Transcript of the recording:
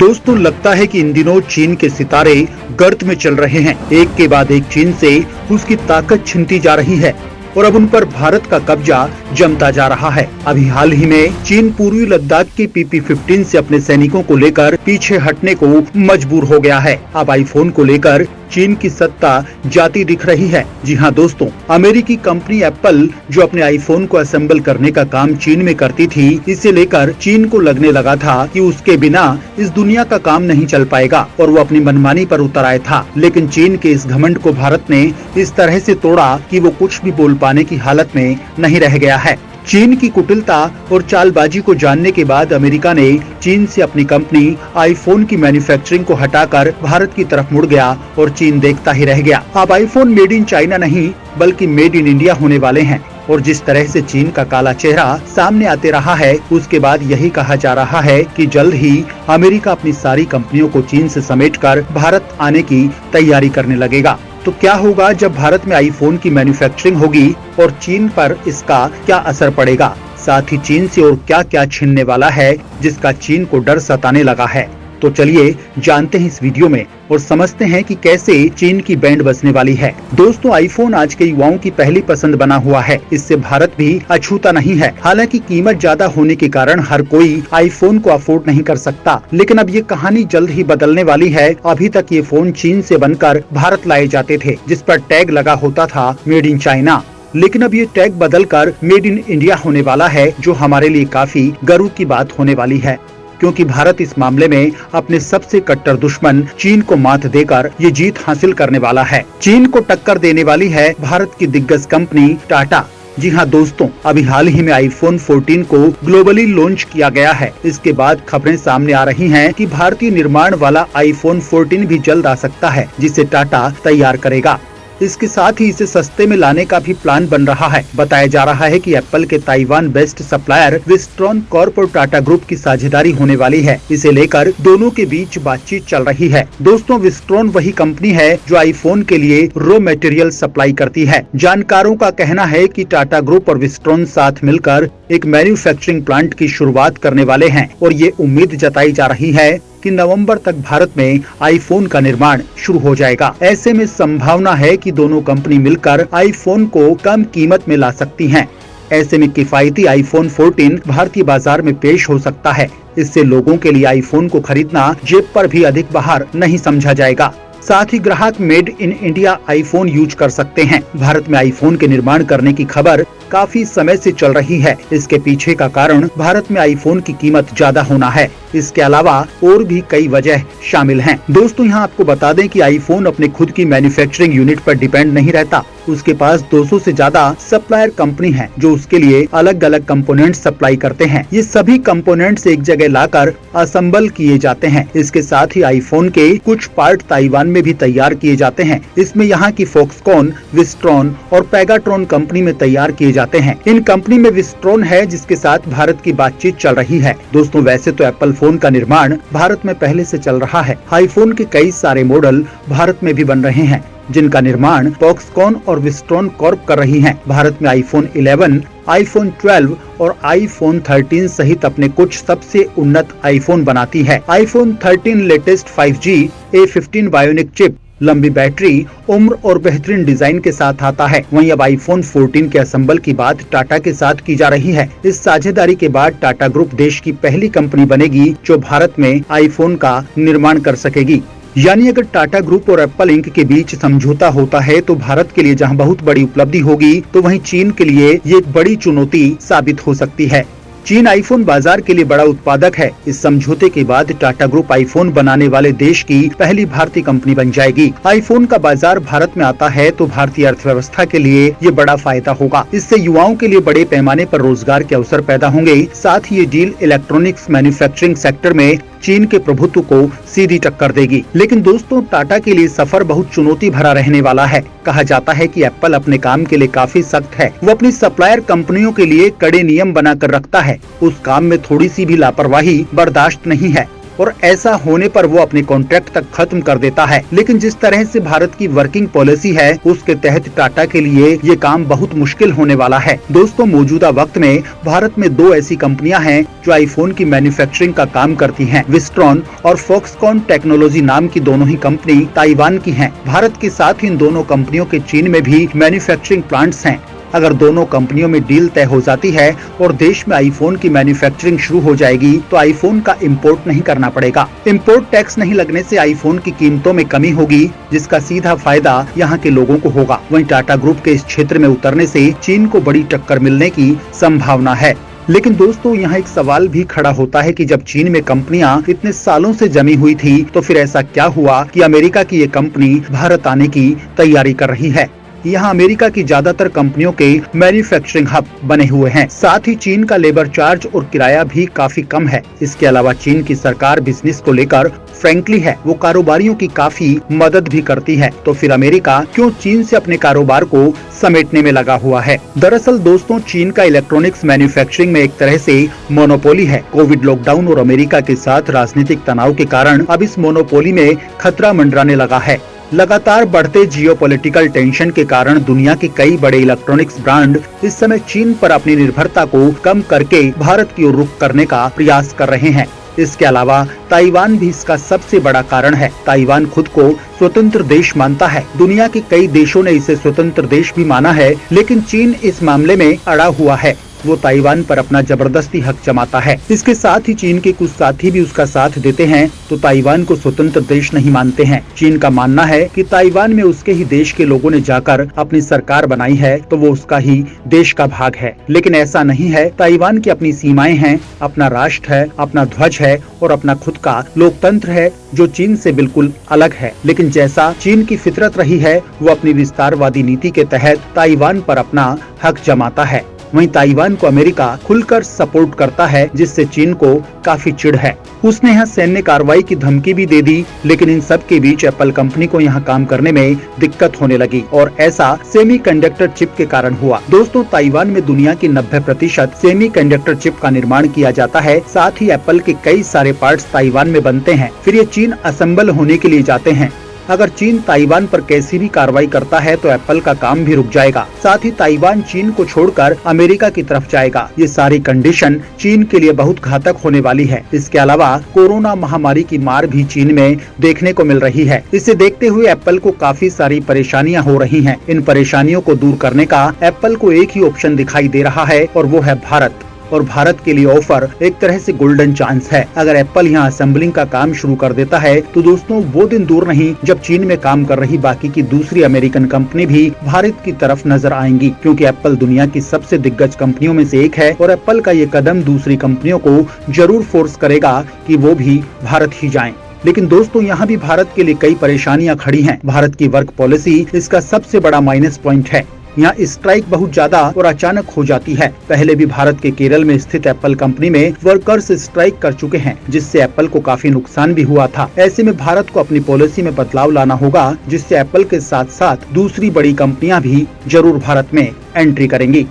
दोस्तों, लगता है कि इन दिनों चीन के सितारे गर्त में चल रहे हैं। एक के बाद एक चीन से उसकी ताकत छिनती जा रही है और अब उन पर भारत का कब्जा जमता जा रहा है। अभी हाल ही में चीन पूर्वी लद्दाख की PP-15 से अपने सैनिकों को लेकर पीछे हटने को मजबूर हो गया है। अब आईफोन को लेकर चीन की सत्ता जाती दिख रही है। जी हाँ दोस्तों, अमेरिकी कंपनी एप्पल जो अपने आईफोन को असेंबल करने का काम चीन में करती थी, इसे लेकर चीन को लगने लगा था कि उसके बिना इस दुनिया का काम नहीं चल पाएगा और वो अपनी मनमानी पर उतर आया था। लेकिन चीन के इस घमंड को भारत ने इस तरह से तोड़ा कि वो कुछ भी बोल पाने की हालत में नहीं रह गया है। चीन की कुटिलता और चालबाजी को जानने के बाद अमेरिका ने चीन से अपनी कंपनी आईफोन की मैन्युफैक्चरिंग को हटाकर भारत की तरफ मुड़ गया और चीन देखता ही रह गया। अब आईफोन मेड इन चाइना नहीं बल्कि मेड इन इंडिया होने वाले हैं और जिस तरह से चीन का काला चेहरा सामने आते रहा है, उसके बाद यही कहा जा रहा है कि जल्द ही अमेरिका अपनी सारी कंपनियों को चीन से समेटकर भारत आने की तैयारी करने लगेगा। तो क्या होगा जब भारत में आईफोन की मैन्युफैक्चरिंग होगी और चीन पर इसका क्या असर पड़ेगा? साथ ही चीन से और क्या क्या छिनने वाला है जिसका चीन को डर सताने लगा है? तो चलिए जानते हैं इस वीडियो में और समझते हैं कि कैसे चीन की बैंड बजने वाली है। दोस्तों, आईफोन आज के युवाओं की पहली पसंद बना हुआ है। इससे भारत भी अछूता नहीं है। हालांकि कीमत ज्यादा होने के कारण हर कोई आईफोन को अफोर्ड नहीं कर सकता, लेकिन अब ये कहानी जल्द ही बदलने वाली है। अभी तक ये फोन चीन से बनकर भारत लाए जाते थे, जिस पर टैग लगा होता था मेड इन चाइना। लेकिन अब ये टैग बदलकर मेड इन इंडिया होने वाला है, जो हमारे लिए काफी गर्व की बात होने वाली है, क्योंकि भारत इस मामले में अपने सबसे कट्टर दुश्मन चीन को मात देकर ये जीत हासिल करने वाला है। चीन को टक्कर देने वाली है भारत की दिग्गज कंपनी टाटा। जी हाँ दोस्तों, अभी हाल ही में आईफोन 14 को ग्लोबली लॉन्च किया गया है। इसके बाद खबरें सामने आ रही हैं कि भारतीय निर्माण वाला आईफोन 14 भी जल्द आ सकता है, जिसे टाटा तैयार करेगा। इसके साथ ही इसे सस्ते में लाने का भी प्लान बन रहा है। बताया जा रहा है कि एप्पल के Taiwan based supplier Wistron Corp और टाटा ग्रुप की साझेदारी होने वाली है। इसे लेकर दोनों के बीच बातचीत चल रही है। दोस्तों, विस्ट्रॉन वही कंपनी है जो आईफोन के लिए रॉ मटेरियल सप्लाई करती है। जानकारों का कहना है कि टाटा ग्रुप और विस्ट्रॉन साथ मिलकर एक मैन्युफैक्चरिंग प्लांट की शुरुआत करने वाले हैं और ये उम्मीद जताई जा रही है कि नवंबर तक भारत में आईफोन का निर्माण शुरू हो जाएगा। ऐसे में संभावना है कि दोनों कंपनी मिलकर आईफोन को कम कीमत में ला सकती हैं। ऐसे में किफायती आईफोन 14 भारतीय बाजार में पेश हो सकता है। इससे लोगों के लिए आईफोन को खरीदना जेब पर भी अधिक भार नहीं समझा जाएगा। साथ ही ग्राहक made in India iPhone use कर सकते हैं। भारत में आईफोन के निर्माण करने की खबर काफी समय से चल रही है। इसके पीछे का कारण भारत में आईफोन की कीमत ज्यादा होना है। इसके अलावा और भी कई वजह शामिल हैं। दोस्तों, यहाँ आपको बता दें कि आईफोन अपने खुद की मैन्युफैक्चरिंग यूनिट पर डिपेंड नहीं रहता। उसके पास 200 से ज्यादा सप्लायर कंपनी है जो उसके लिए अलग अलग कंपोनेंट सप्लाई करते हैं। ये सभी कंपोनेंट्स एक जगह लाकर असेंबल किए जाते हैं। इसके साथ ही आईफोन के कुछ पार्ट ताइवान में भी तैयार किए जाते हैं। इसमें यहाँ की फॉक्सकॉन, विस्ट्रॉन और पेगाट्रॉन कंपनी में तैयार किए जाते हैं। इन कंपनी में विस्ट्रॉन है जिसके साथ भारत की बातचीत चल रही है। दोस्तों, वैसे तो एप्पल फोन का निर्माण भारत में पहले से चल रहा है। आईफोन के कई सारे मॉडल भारत में भी बन रहे हैं, जिनका निर्माण फॉक्सकॉन और विस्ट्रॉन कॉर्प कर रही हैं। भारत में आईफोन 11, आईफोन 12 और आईफोन 13 सहित अपने कुछ सबसे उन्नत आईफोन बनाती है। IPhone 13 latest 5G A15 bionic chip, लंबी बैटरी, उम्र और बेहतरीन डिजाइन के साथ आता है। वहीं अब आईफोन 14 के असेंबल की बात टाटा के साथ की जा रही है। इस साझेदारी के बाद टाटा ग्रुप देश की पहली कंपनी बनेगी जो भारत में आईफोन का निर्माण कर सकेगी। यानी अगर टाटा ग्रुप और एप्पल इंक के बीच समझौता होता है तो भारत के लिए जहां बहुत बड़ी उपलब्धि होगी, तो वहीं चीन के लिए ये एक बड़ी चुनौती साबित हो सकती है। चीन आईफोन बाजार के लिए बड़ा उत्पादक है। इस समझौते के बाद टाटा ग्रुप आईफोन बनाने वाले देश की पहली भारतीय कंपनी बन जाएगी। आईफोन का बाजार भारत में आता है तो भारतीय अर्थव्यवस्था के लिए ये बड़ा फायदा होगा। इससे युवाओं के लिए बड़े पैमाने पर रोजगार के अवसर पैदा होंगे। साथ ही ये डील इलेक्ट्रॉनिक्स मैन्युफैक्चरिंग सेक्टर में चीन के प्रभुत्व को सीधी टक्कर देगी। लेकिन दोस्तों, टाटा के लिए सफर बहुत चुनौती भरा रहने वाला है। कहा जाता है कि एप्पल अपने काम के लिए काफी सख्त है। वो अपनी सप्लायर कंपनियों के लिए कड़े नियम बनाकर रखता है। उस काम में थोड़ी सी भी लापरवाही बर्दाश्त नहीं है। और ऐसा होने पर वो अपने कॉन्ट्रैक्ट तक खत्म कर देता है। लेकिन जिस तरह से भारत की वर्किंग पॉलिसी है उसके तहत टाटा के लिए ये काम बहुत मुश्किल होने वाला है। दोस्तों, मौजूदा वक्त में भारत में 2 ऐसी कंपनियां हैं जो आईफोन की मैन्युफैक्चरिंग का काम करती हैं। विस्ट्रॉन और फॉक्सकॉन टेक्नोलॉजी नाम की दोनों ही कंपनी ताइवान की हैं। भारत के साथ ही इन दोनों कंपनियों के चीन में भी मैन्युफैक्चरिंग प्लांट्स हैं। अगर दोनों कंपनियों में डील तय हो जाती है और देश में आईफोन की मैन्युफैक्चरिंग शुरू हो जाएगी तो आईफोन का इंपोर्ट नहीं करना पड़ेगा। इंपोर्ट टैक्स नहीं लगने से आईफोन की कीमतों में कमी होगी, जिसका सीधा फायदा यहाँ के लोगों को होगा। वहीं टाटा ग्रुप के इस क्षेत्र में उतरने से चीन को बड़ी टक्कर मिलने की संभावना है। लेकिन दोस्तों, यहाँ एक सवाल भी खड़ा होता है कि जब चीन में कंपनियां इतने सालों से जमी हुई थी तो फिर ऐसा क्या हुआ कि अमेरिका की ये कंपनी भारत आने की तैयारी कर रही है। यहाँ अमेरिका की ज्यादातर कंपनियों के मैन्युफैक्चरिंग हब बने हुए हैं। साथ ही चीन का लेबर चार्ज और किराया भी काफी कम है। इसके अलावा चीन की सरकार बिजनेस को लेकर फ्रैंकली है, वो कारोबारियों की काफी मदद भी करती है। तो फिर अमेरिका क्यों चीन से अपने कारोबार को समेटने में लगा हुआ है? दरअसल दोस्तों, चीन का इलेक्ट्रॉनिक्स मैन्युफैक्चरिंग में एक तरह से मोनोपोली है। कोविड लॉकडाउन और अमेरिका के साथ राजनीतिक तनाव के कारण अब इस मोनोपोली में खतरा मंडराने लगा है। लगातार बढ़ते जियोपॉलिटिकल टेंशन के कारण दुनिया के कई बड़े इलेक्ट्रॉनिक्स ब्रांड इस समय चीन पर अपनी निर्भरता को कम करके भारत की ओर रुख करने का प्रयास कर रहे हैं। इसके अलावा ताइवान भी इसका सबसे बड़ा कारण है। ताइवान खुद को स्वतंत्र देश मानता है। दुनिया के कई देशों ने इसे स्वतंत्र देश भी माना है, लेकिन चीन इस मामले में अड़ा हुआ है। वो ताइवान पर अपना जबरदस्ती हक जमाता है। इसके साथ ही चीन के कुछ साथी भी उसका साथ देते हैं तो ताइवान को स्वतंत्र देश नहीं मानते हैं। चीन का मानना है कि ताइवान में उसके ही देश के लोगों ने जाकर अपनी सरकार बनाई है तो वो उसका ही देश का भाग है। लेकिन ऐसा नहीं है। ताइवान की अपनी सीमाएं हैं, अपना राष्ट्र है, अपना ध्वज है और अपना खुद का लोकतंत्र है जो चीन से बिल्कुल अलग है। लेकिन जैसा चीन की फितरत रही है, वो अपनी विस्तारवादी नीति के तहत ताइवान पर अपना हक जमाता है। वहीं ताइवान को अमेरिका खुलकर सपोर्ट करता है, जिससे चीन को काफी चिढ़ है। उसने यहाँ सैन्य कार्रवाई की धमकी भी दे दी। लेकिन इन सब के बीच एप्पल कंपनी को यहाँ काम करने में दिक्कत होने लगी और ऐसा सेमीकंडक्टर चिप के कारण हुआ। दोस्तों, ताइवान में दुनिया की 90% सेमीकंडक्टर चिप का निर्माण किया जाता है। साथ ही एप्पल के कई सारे पार्ट्स ताइवान में बनते हैं, फिर ये चीन असेंबल होने के लिए जाते हैं। अगर चीन ताइवान पर कैसी भी कार्रवाई करता है तो एप्पल का काम भी रुक जाएगा। साथ ही ताइवान चीन को छोड़कर अमेरिका की तरफ जाएगा। ये सारी कंडीशन चीन के लिए बहुत घातक होने वाली है। इसके अलावा कोरोना महामारी की मार भी चीन में देखने को मिल रही है। इसे देखते हुए एप्पल को काफी सारी परेशानियां हो रही हैं। इन परेशानियों को दूर करने का एप्पल को एक ही ऑप्शन दिखाई दे रहा है और वो है भारत। और भारत के लिए ऑफर एक तरह से गोल्डन चांस है। अगर एप्पल यहाँ असेंबलिंग का काम शुरू कर देता है तो दोस्तों वो दिन दूर नहीं जब चीन में काम कर रही बाकी की दूसरी अमेरिकन कंपनी भी भारत की तरफ नजर आएंगी, क्योंकि एप्पल दुनिया की सबसे दिग्गज कंपनियों में से एक है और एप्पल का ये कदम दूसरी कंपनियों को जरूर फोर्स करेगा कि वो भी भारत ही जाएं। लेकिन दोस्तों, यहाँ भी भारत के लिए कई परेशानियां खड़ी हैं। भारत की वर्क पॉलिसी इसका सबसे बड़ा माइनस पॉइंट है। यहाँ स्ट्राइक बहुत ज्यादा और अचानक हो जाती है। पहले भी भारत के केरल में स्थित एप्पल कंपनी में वर्कर्स स्ट्राइक कर चुके हैं, जिससे एप्पल को काफी नुकसान भी हुआ था। ऐसे में भारत को अपनी पॉलिसी में बदलाव लाना होगा, जिससे एप्पल के साथ साथ दूसरी बड़ी कंपनियां भी जरूर भारत में एंट्री करेंगी।